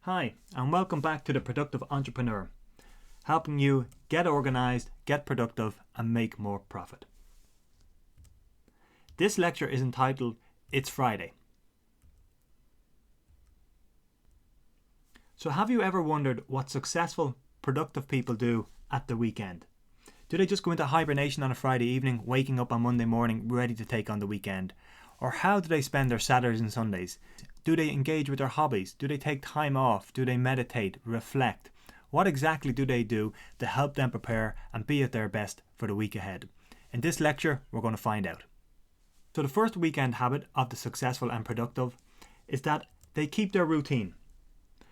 Hi, and welcome back to The Productive Entrepreneur, helping you get organized, get productive, and make more profit. This lecture is entitled, It's Friday. So have you ever wondered what successful, productive people do at the weekend? Do they just go into hibernation on a Friday evening, waking up on Monday morning, ready to take on the weekend? Or how do they spend their Saturdays and Sundays? Do they engage with their hobbies? Do they take time off? Do they meditate, reflect? What exactly do they do to help them prepare and be at their best for the week ahead? In this lecture, we're going to find out. So the first weekend habit of the successful and productive is that they keep their routine.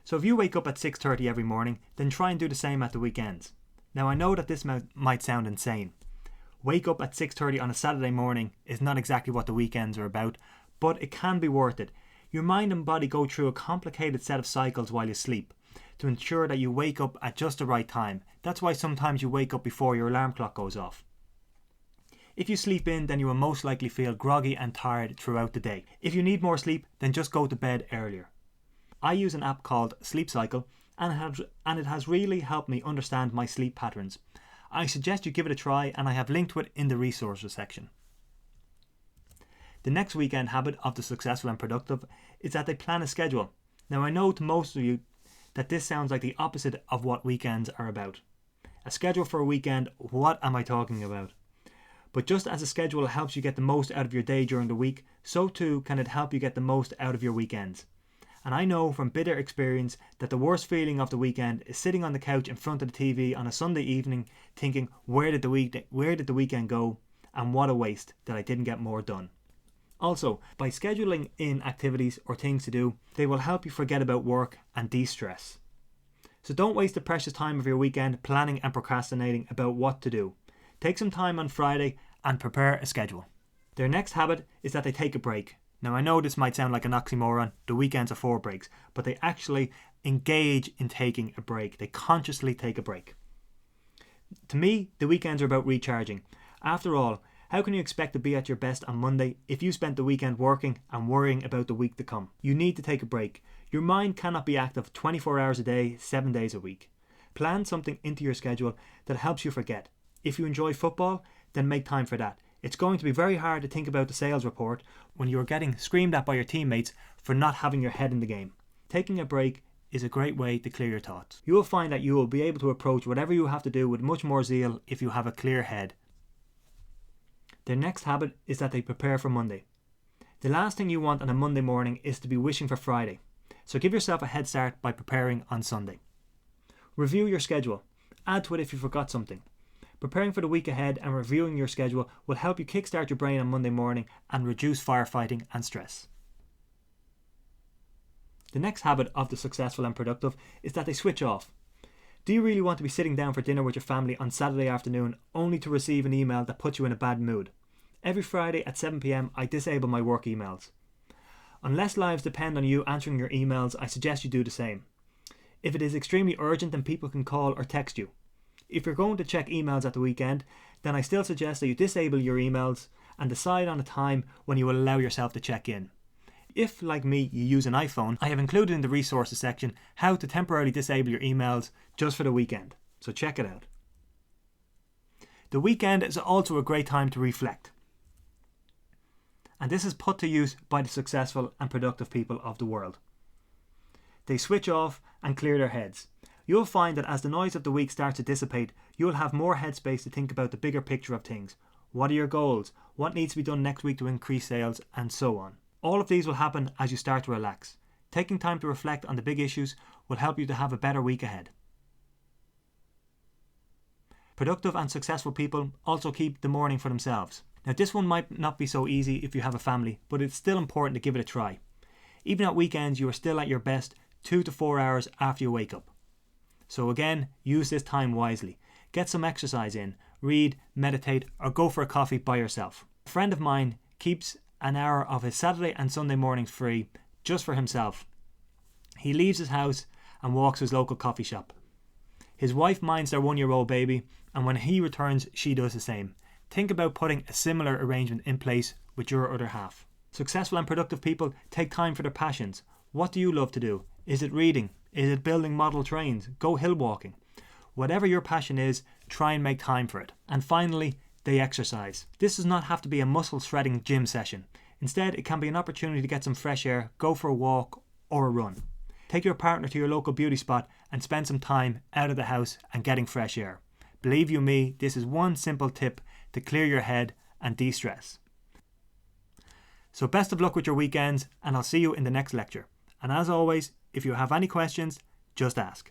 So if you wake up at 6:30 every morning, then try and do the same at the weekends. Now I know that this might sound insane. Wake up at 6:30 on a Saturday morning is not exactly what the weekends are about, but it can be worth it. Your mind and body go through a complicated set of cycles while you sleep to ensure that you wake up at just the right time. That's why sometimes you wake up before your alarm clock goes off. If you sleep in, then you will most likely feel groggy and tired throughout the day. If you need more sleep, then just go to bed earlier. I use an app called Sleep Cycle and it has really helped me understand my sleep patterns. I suggest you give it a try, and I have linked to it in the resources section. The next weekend habit of the successful and productive is that they plan a schedule. Now I know to most of you that this sounds like the opposite of what weekends are about. A schedule for a weekend, what am I talking about? But just as a schedule helps you get the most out of your day during the week, so too can it help you get the most out of your weekends. And I know from bitter experience that the worst feeling of the weekend is sitting on the couch in front of the TV on a Sunday evening thinking, where did the weekend go, and what a waste that I didn't get more done. Also, by scheduling in activities or things to do, they will help you forget about work and de-stress. So don't waste the precious time of your weekend planning and procrastinating about what to do. Take some time on Friday and prepare a schedule. Their next habit is that they take a break. Now I know this might sound like an oxymoron, the weekends are for breaks, but they actually engage in taking a break. They consciously take a break. To me, the weekends are about recharging. After all, how can you expect to be at your best on Monday if you spent the weekend working and worrying about the week to come? You need to take a break. Your mind cannot be active 24 hours a day, 7 days a week. Plan something into your schedule that helps you forget. If you enjoy football, then make time for that. It's going to be very hard to think about the sales report when you are getting screamed at by your teammates for not having your head in the game. Taking a break is a great way to clear your thoughts. You will find that you will be able to approach whatever you have to do with much more zeal if you have a clear head. Their next habit is that they prepare for Monday. The last thing you want on a Monday morning is to be wishing for Friday. So give yourself a head start by preparing on Sunday. Review your schedule. Add to it if you forgot something. Preparing for the week ahead and reviewing your schedule will help you kickstart your brain on Monday morning and reduce firefighting and stress. The next habit of the successful and productive is that they switch off. Do you really want to be sitting down for dinner with your family on Saturday afternoon only to receive an email that puts you in a bad mood? Every Friday at 7 p.m. I disable my work emails. Unless lives depend on you answering your emails, I suggest you do the same. If it is extremely urgent, then people can call or text you. If you're going to check emails at the weekend, then I still suggest that you disable your emails and decide on a time when you will allow yourself to check in. If, like me, you use an iPhone, I have included in the resources section how to temporarily disable your emails just for the weekend, so check it out. The weekend is also a great time to reflect. And this is put to use by the successful and productive people of the world. They switch off and clear their heads. You'll find that as the noise of the week starts to dissipate, you'll have more headspace to think about the bigger picture of things. What are your goals? What needs to be done next week to increase sales? And so on. All of these will happen as you start to relax. Taking time to reflect on the big issues will help you to have a better week ahead. Productive and successful people also keep the morning for themselves. Now this one might not be so easy if you have a family, but it's still important to give it a try. Even at weekends, you are still at your best 2 to 4 hours after you wake up. So again, use this time wisely. Get some exercise in, read, meditate, or go for a coffee by yourself. A friend of mine keeps an hour of his Saturday and Sunday mornings free just for himself. He leaves his house and walks to his local coffee shop. His wife minds their 1-year-old baby, and when he returns, she does the same. Think about putting a similar arrangement in place with your other half. Successful and productive people take time for their passions. What do you love to do? Is it reading? Is it building model trains? Go hill walking. Whatever your passion is, try and make time for it. And finally, they exercise. This does not have to be a muscle shredding gym session. Instead, it can be an opportunity to get some fresh air, go for a walk or a run. Take your partner to your local beauty spot and spend some time out of the house and getting fresh air. Believe you me, this is one simple tip to clear your head and de-stress. So best of luck with your weekends, and I'll see you in the next lecture. And as always, if you have any questions, just ask.